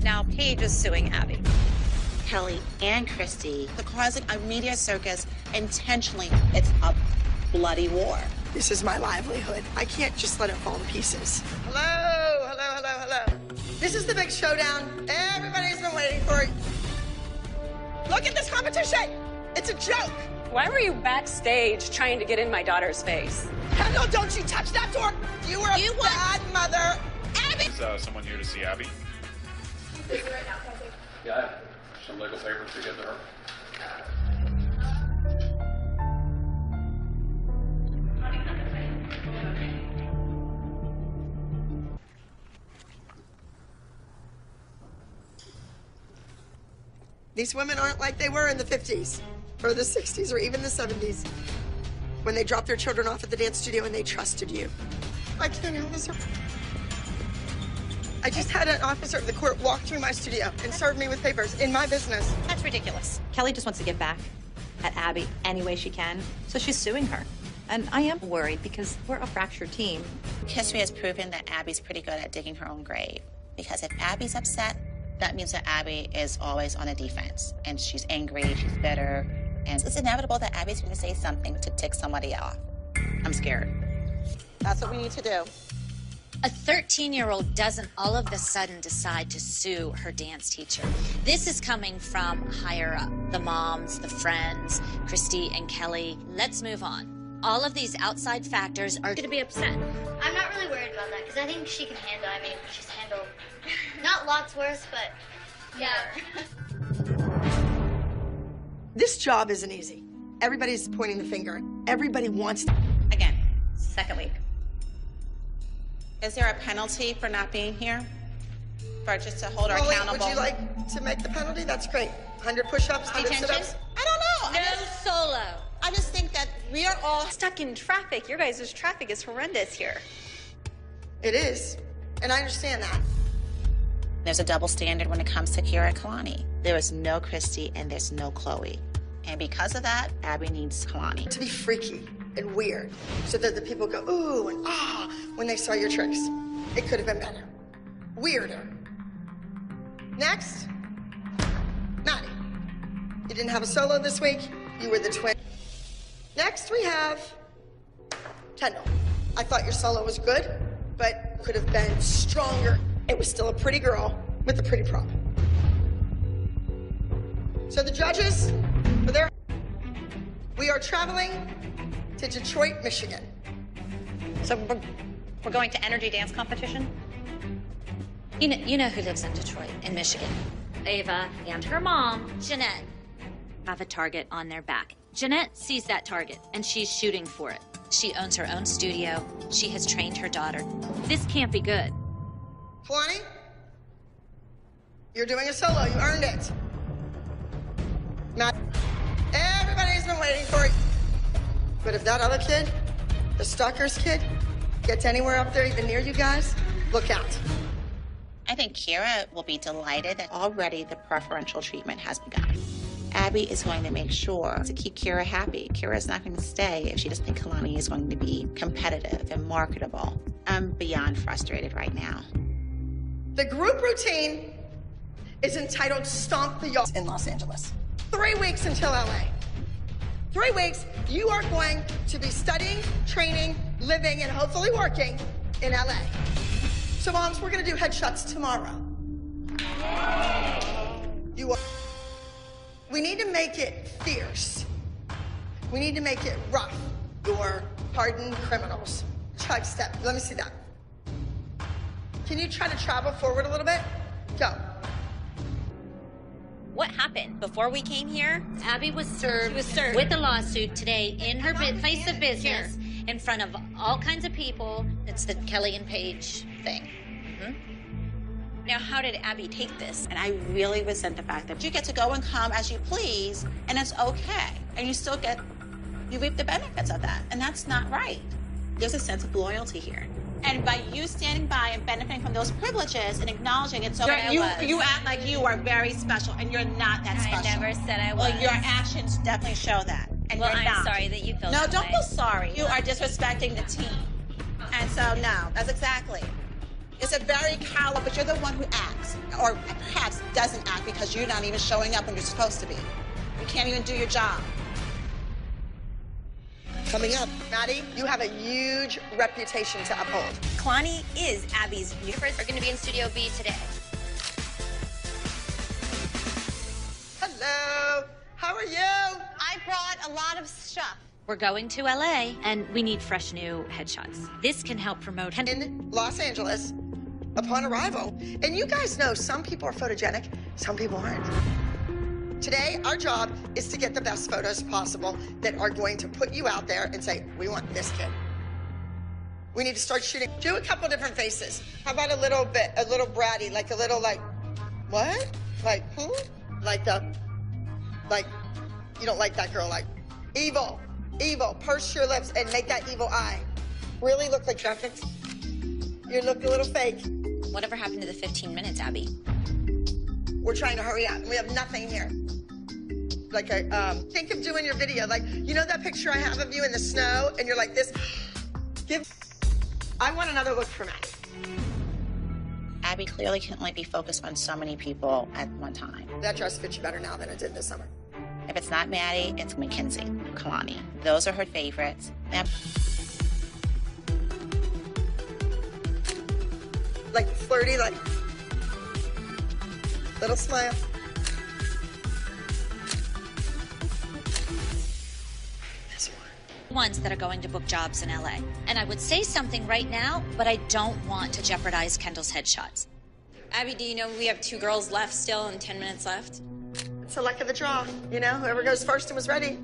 Now Paige is suing Abby. Kelly and Christy, they're causing a media circus intentionally. It's a bloody war. This is my livelihood. I can't just let it fall to pieces. Hello. This is the big showdown everybody's been waiting for. Look at this competition. It's a joke. Why were you backstage trying to get in my daughter's face? Kendall, don't you touch that door. You were a bad mother. Abby! Is someone here to see Abby? Yeah, some legal papers to get to her. These women aren't like they were in the 50s, or the 60s, or even the 70s, when they dropped their children off at the dance studio and they trusted you. I can't have this. I just had an officer of the court walk through my studio and serve me with papers in my business. That's ridiculous. Kelly just wants to get back at Abby any way she can, so she's suing her. And I am worried because we're a fractured team. History has proven that Abby's pretty good at digging her own grave. Because if Abby's upset, that means that Abby is always on the defense. And she's angry, she's bitter. And it's inevitable that Abby's going to say something to tick somebody off. I'm scared. That's what we need to do. A 13-year-old doesn't all of a sudden decide to sue her dance teacher. This is coming from higher up. The moms, the friends, Christy and Kelly. Let's move on. All of these outside factors are going to be upset. I'm not really worried about that because I think she can handle it. I mean, she's handled not lots worse, but yeah. This job isn't easy. Everybody's pointing the finger. Everybody wants to. Again, second week. Is there a penalty for not being here? For just to hold her accountable? Would you like to make the penalty? That's great. 100 push-ups, 100 sit-ups? I don't know. No solo. I just think that we are all Stuck in traffic. Your guys' traffic is horrendous here. It is, and I understand that. There's a double standard when it comes to Kira and Kalani. There is no Christy and there's no Chloe. And because of that, Abby needs Kalani. To be freaky and weird, so that the people go, ooh, and ah, when they saw your tricks. It could have been better. Weirder. Next, Maddie. You didn't have a solo this week. You were the twin. Next, we have Kendall. I thought your solo was good, but could have been stronger. It was still a pretty girl with a pretty prop. So the judges are there. We are traveling to Detroit, Michigan. So we're going to energy dance competition? You know who lives in Detroit, in Michigan. Ava and her mom, Jeanette, have a target on their back. Jeanette sees that target, and she's shooting for it. She owns her own studio. She has trained her daughter. This can't be good. Kalani, you're doing a solo. You earned it. Matt, everybody's been waiting for it. But if that other kid, the Stalker's kid, gets anywhere up there even near you guys, look out. I think Kira will be delighted that already the preferential treatment has begun. Abby is going to make sure to keep Kira happy. Kira is not going to stay if she doesn't think Kalani is going to be competitive and marketable. I'm beyond frustrated right now. The group routine is entitled Stomp the Yard in Los Angeles. 3 weeks until LA. 3 weeks, you are going to be studying, training, living, and hopefully working in LA. So moms, we're gonna do headshots tomorrow. We need to make it fierce. We need to make it rough. You're hardened criminals. Chug step, let me see that. Can you try to travel forward a little bit? Go. What happened before we came here? Abby was served with a lawsuit today in her place of business in front of all kinds of people. It's the Kelly and Paige thing. Now, how did Abby take this? And I really resent the fact that you get to go and come as you please, and it's okay. And you reap the benefits of that. And that's not right. There's a sense of loyalty here. And by you standing by and benefiting from those privileges and acknowledging it's okay, you act like you are very special, and you're not that special. I never said I was. Well, your actions definitely show that. And well, you're I'm not. sorry that you feel No, that don't way. feel sorry. You are disrespecting the team. And so, no, that's exactly. It's a very callow, but you're the one who acts, or perhaps doesn't act because you're not even showing up when you're supposed to be. You can't even do your job. Coming up, Maddie, you have a huge reputation to uphold. Kalani is Abby's new. We're going to be in Studio B today. Hello, how are you? I brought a lot of stuff. We're going to LA, and we need fresh new headshots. This can help promote. In Los Angeles, upon arrival. And you guys know some people are photogenic, some people aren't. Today, our job is to get the best photos possible that are going to put you out there and say, we want this kid. We need to start shooting. Do a couple different faces. How about a little bratty, like a little like, what? Like, Like you don't like that girl, like, evil, purse your lips and make that evil eye. Really look like graphics. You look a little fake. Whatever happened to the 15 minutes, Abby? We're trying to hurry up. We have nothing here. Like think of doing your video. Like, you know that picture I have of you in the snow and you're like this? I want another look from Abby. Abby clearly can only be focused on so many people at one time. That dress fits you better now than it did this summer. If it's not Maddie, it's Mackenzie, Kalani. Those are her favorites. Like flirty, like little smile. This one. Ones that are going to book jobs in LA. And I would say something right now, but I don't want to jeopardize Kendall's headshots. Abby, do you know we have 2 girls left still and 10 minutes left? It's the luck of the draw, you know? Whoever goes first and was ready.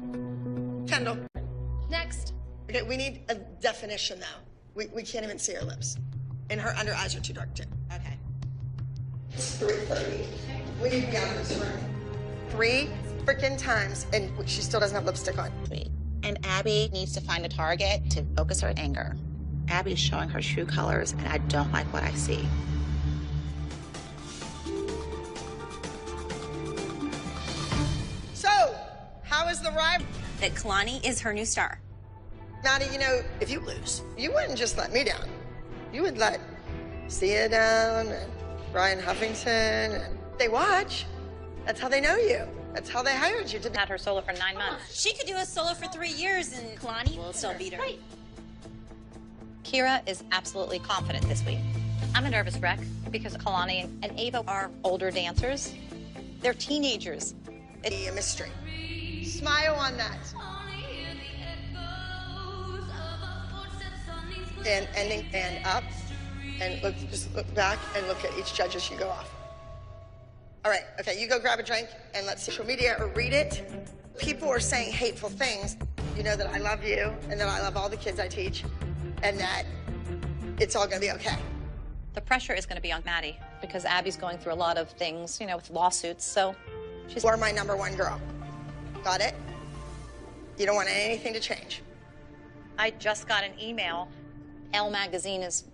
Kendall. Next. Okay, we need a definition, though. We can't even see her lips. And her under eyes are too dark, too. Okay. 3:30. We need to be out of this room. 3 freaking times, and she still doesn't have lipstick on. Sweet. And Abby needs to find a target to focus her anger. Abby's showing her true colors, and I don't like what I see. So, how is the ride? That Kalani is her new star. Maddie, you know, if you lose, you wouldn't just let me down. You would let Sia down and Brian Huffington, and they watch. That's how they know you. That's how they hired you to be. Had her solo for 9 months. She could do a solo for 3 years and Kalani will still beat her. Right. Kira is absolutely confident this week. I'm a nervous wreck because Kalani and Ava are older dancers. They're teenagers. It's a mystery. Smile on that. And ending and up. And look, just look back and look at each judge as you go off. All right, okay, you go grab a drink and let's social media or read it. People are saying hateful things. You know that I love you and that I love all the kids I teach and that it's all gonna be okay. The pressure is going to be on Maddie because Abby's going through a lot of things, you know, with lawsuits, so she's... You are my #1 girl. Got it? You don't want anything to change. I just got an email. Elle magazine is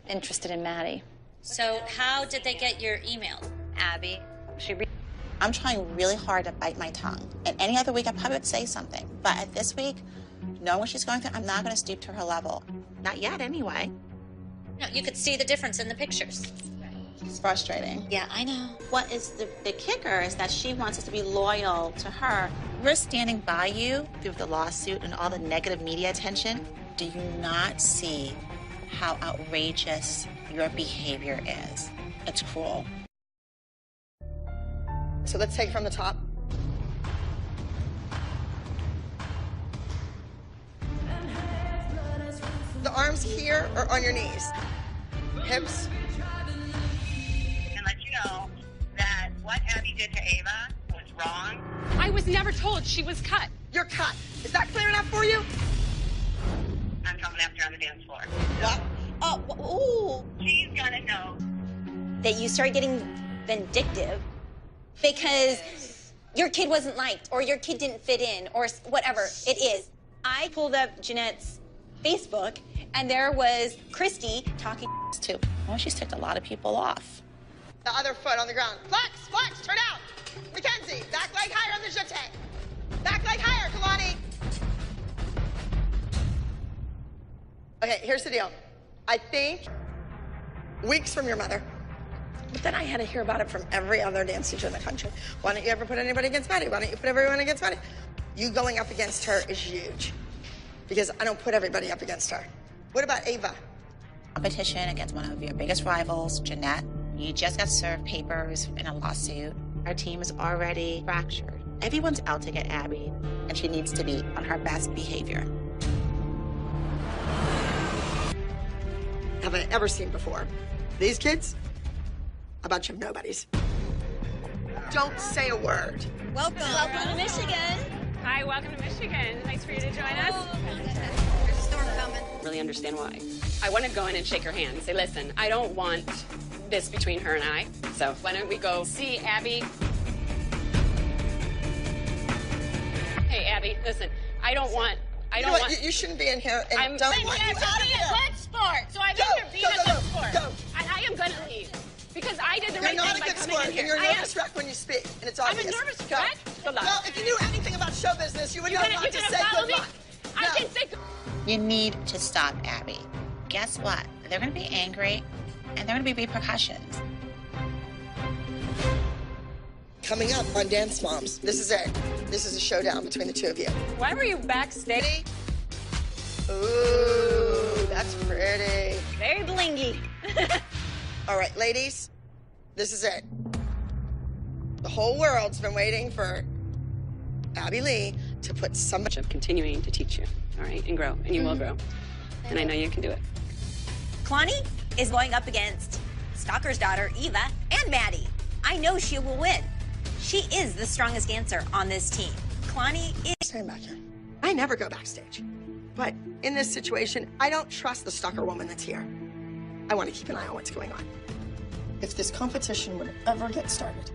interested in Maddie. So how did they get your email? Abby, I'm trying really hard to bite my tongue. And any other week, I probably would say something. But at this week, knowing what she's going through, I'm not going to stoop to her level. Not yet, anyway. No, you could see the difference in the pictures. It's frustrating. Yeah, I know. What is the kicker is that she wants us to be loyal to her. We're standing by you through the lawsuit and all the negative media attention. Do you not see how outrageous your behavior is? It's cruel. So let's take from the top. The arms here or on your knees? Hips? And let you know that what Abby did to Ava was wrong. I was never told she was cut. You're cut. Is that clear enough for you? I'm coming after her on the dance floor. What? Oh, ooh. She's gonna know. That you started getting vindictive because your kid wasn't liked or your kid didn't fit in or whatever it is. I pulled up Jeanette's Facebook and there was Christy talking Too. Well, she's ticked a lot of people off. The other foot on the ground. Flex, turn out. Mackenzie, back leg higher on the jeté. Back leg higher, Kalani. Okay, here's the deal. I think weeks from your mother. But then I had to hear about it from every other dance teacher in the country. Why don't you ever put anybody against Maddie? Why don't you put everyone against Maddie? You going up against her is huge because I don't put everybody up against her. What about Ava? Competition against one of your biggest rivals, Jeanette. You just got served papers in a lawsuit. Our team is already fractured. Everyone's out to get Abby, and she needs to be on her best behavior. Have I ever seen before? These kids, a bunch of nobodies. Don't say a word. Welcome to Michigan. Hi, welcome to Michigan. Nice for you to join us. There's a storm coming. Really understand why. I want to go in and shake her hand and say, listen, I don't want this between her and I. So why don't we go see Abby? Hey, Abby, listen, I don't want. You shouldn't be in here, and don't want you out of here. Good sport. So I'm Go, in here being go, a go, good go, sport. go. And I am gonna leave because I did the You're right not thing a by good coming sport, in here. and you're a I am. nervous wreck when you speak, and it's I'm obvious. a nervous Go. wreck? Good luck. Well, if you knew anything about show business, you would know not to say follow good me? luck. I No. can say. You need to stop Abby. Guess what? They're going to be angry, and there are going to be repercussions. Coming up on Dance Moms, this is it. This is a showdown between the two of you. Why were you backstage? Ooh, that's pretty. Very blingy. All right, ladies, this is it. The whole world's been waiting for Abby Lee to put so much Of continuing to teach you, all right, and grow, and you will grow. And I know you can do it. Kalani is going up against Stalker's daughter, Eva, and Maddie. I know she will win. She is the strongest dancer on this team. Kalani is... Stand back here. I never go backstage. But in this situation, I don't trust the stalker woman that's here. I want to keep an eye on what's going on. If this competition would ever get started,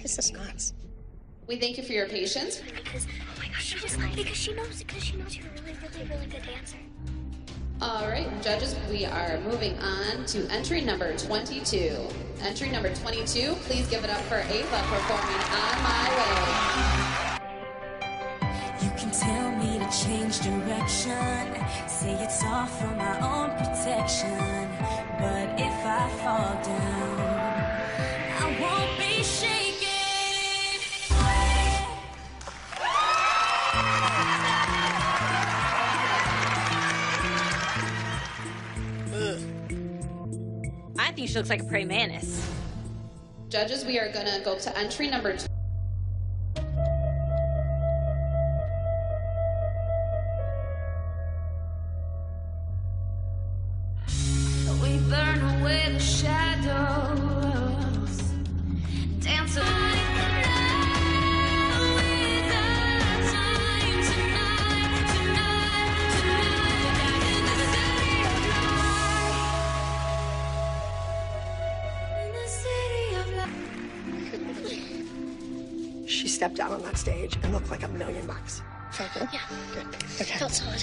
this is nuts. We thank you for your patience. Because, oh my gosh, because she knows you're a really good dancer. All right, judges, we are moving on to entry number 22. Entry number 22, please give it up for Ava performing On My Way. You can tell me to change direction, say it's all for my own protection, but if I fall down, I won't be shaken. I think she looks like a praying mantis. Judges, we are gonna go to entry number 2. We burn away the shadows, dance away the night with our time tonight, in the city of light. She stepped out on that stage and looked like $1 million. Felt good? Yeah. Good. Okay. Felt solid.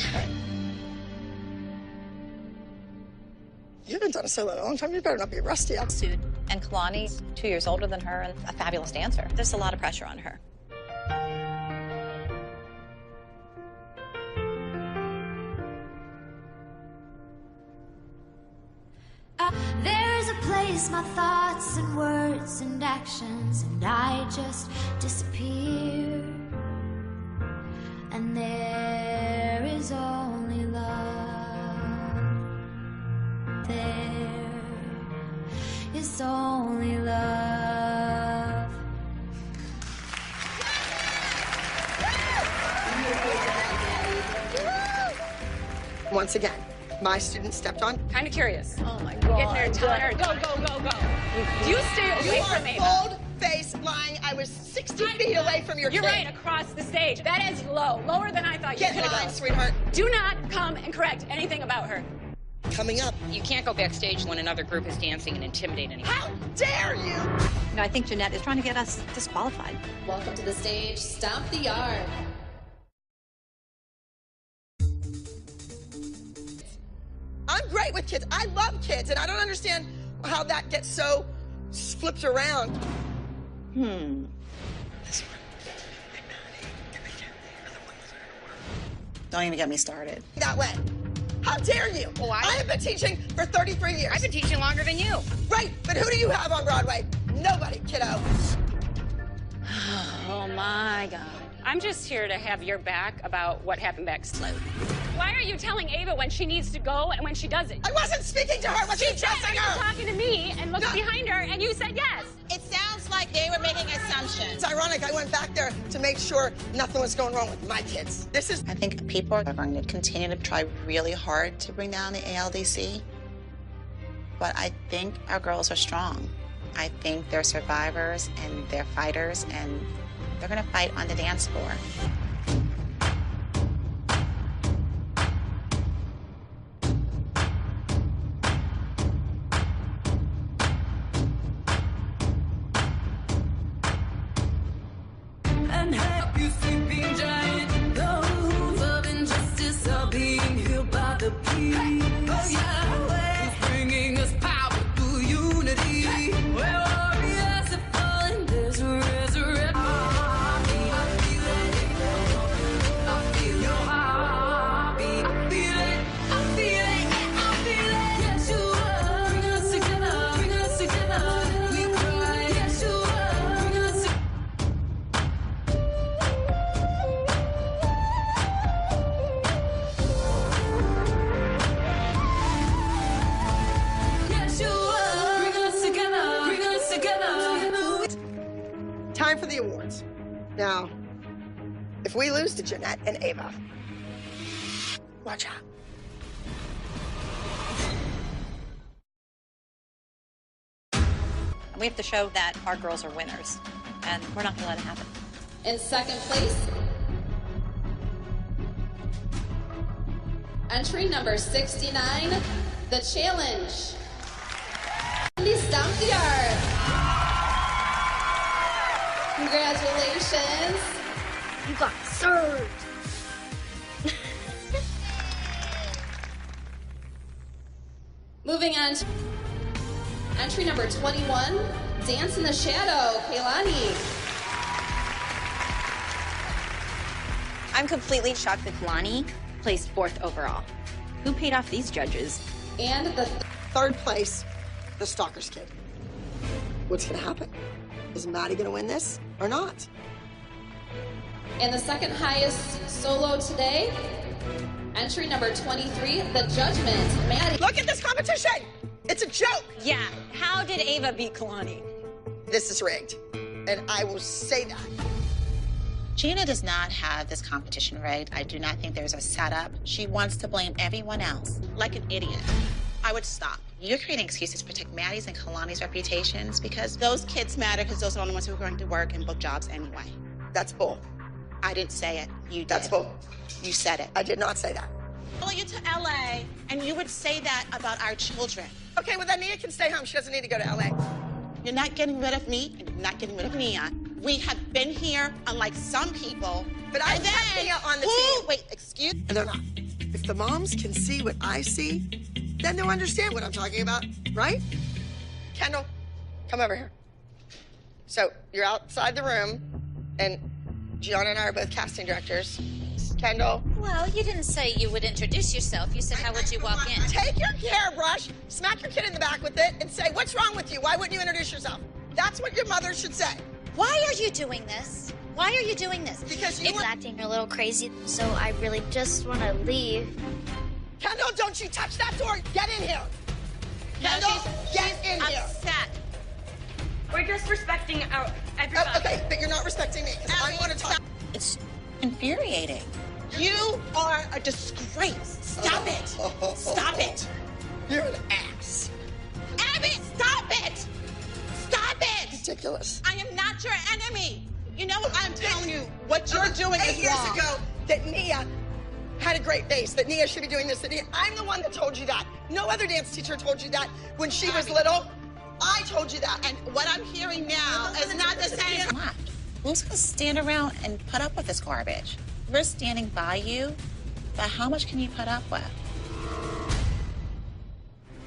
You haven't done a solo in a long time. You better not be rusty. Sued. And Kalani's 2 years older than her and a fabulous dancer. There's a lot of pressure on her. There's a place, my thoughts and words and actions, and I just disappear. And there is only love. There is only love. Once again, my student stepped on. Kind of curious. Oh my Getting God. there and telling her, go, go, go, go. Do you stay away from You Ava? are bold-faced lying. I was 60 feet away from your You're kid. right, across the stage. That is low, lower than I thought you Get could in line, have. sweetheart. Do not come and correct anything about her. Coming up. You can't go backstage when another group is dancing and intimidate anyone. How dare you? You know, I think Jeanette is trying to get us disqualified. Welcome to the stage, Stomp the Yard. I'm great with kids. I love kids, and I don't understand how that gets so flipped around. Don't even get me started. That way. How dare you? Oh, I have been teaching for 33 years. I've been teaching longer than you. Right, but who do you have on Broadway? Nobody, kiddo. Oh, my God. I'm just here to have your back about what happened backstage. Why are you telling Ava when she needs to go and when she doesn't? I wasn't speaking to her. Was she dressing her? You were talking to me and looked behind her, and you said yes. It sounds like they were making assumptions. It's ironic. I went back there to make sure nothing was going wrong with my kids. I think people are going to continue to try really hard to bring down the ALDC, but I think our girls are strong. I think they're survivors and they're fighters, and they're going to fight on the dance floor. And help you sleeping giant. Those of injustice are being healed by the people. Oh, Yahweh is bringing us power through unity. Where warriors have fallen, there's a resurrection. I feel it. I feel your heartbeat. I feel it. I feel it. I feel it. Yes, you are. Bring us together. Bring us together. We cry. Yes, you are. Bring us together. Yes, you are. Bring us together. Bring us together. Time for the awards. Now, if we lose to Jeanette and Ava, watch out. We have to show that our girls are winners, and we're not going to let it happen. In second place, entry number 69, The Challenge. Andy stomped the yard. Congratulations. You got served. Moving on to entry number 21, Dance in the Shadow, Kaylani. I'm completely shocked that Lonnie placed 4th overall. Who paid off these judges? And the third place, the Stalker's Kid. What's going to happen? Is Maddie going to win this or not? And the second highest solo today, entry number 23, The Judgment, Maddie. Look at this competition! It's a joke! Yeah, how did Ava beat Kalani? This is rigged, and I will say that. Gina does not have this competition rigged. I do not think there's a setup. She wants to blame everyone else, like an idiot. I would stop. You're creating excuses to protect Maddie's and Kalani's reputations because those kids matter because those are the only ones who are going to work and book jobs anyway. That's bull. I didn't say it. You did. That's bull. You said it. I did not say that. Well, you're to LA, and you would say that about our children. Okay, well then Nia can stay home. She doesn't need to go to LA. You're not getting rid of me, and you're not getting rid of Nia. We have been here, unlike some people. But I kept Nia on the team. Wait, excuse me? And they're not. If the moms can see what I see, then they'll understand what I'm talking about, right? Kendall, come over here. So you're outside the room, and Gianna and I are both casting directors. Kendall. Well, you didn't say you would introduce yourself. You said, how would you walk in? Take your hairbrush, smack your kid in the back with it, and say, what's wrong with you? Why wouldn't you introduce yourself? That's what your mother should say. Why are you doing this? Why are you doing this? Because you It's acting a little crazy, so I really just want to leave. Kendall, don't you touch that door. Get in here. Kendall, get in here. Upset. We're just respecting everybody. Okay, but you're not respecting me, because I want to talk. It's infuriating. You are a disgrace. Stop it. Stop it. You're an ass. Abby, stop it. Stop it. Ridiculous. I am not your enemy. You know what I'm telling you? What you're doing is 8 years wrong. ago, that Nia had a great face, that Nia should be doing this, that Nia, I'm the one that told you that. No other dance teacher told you that when she was little. I told you that. And what I'm hearing now is not the same. Who's going to stand around and put up with this garbage? We're standing by you, but how much can you put up with?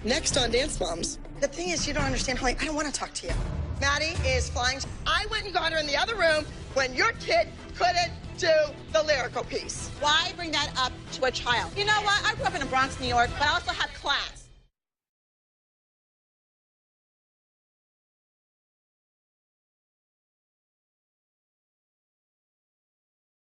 Next on Dance Moms. The thing is, you don't understand, Holly, I don't want to talk to you. Maddie is flying. I went and got her in the other room when your kid couldn't do the lyrical piece. Why bring that up to a child? You know what? I grew up in the Bronx, New York, but I also have class.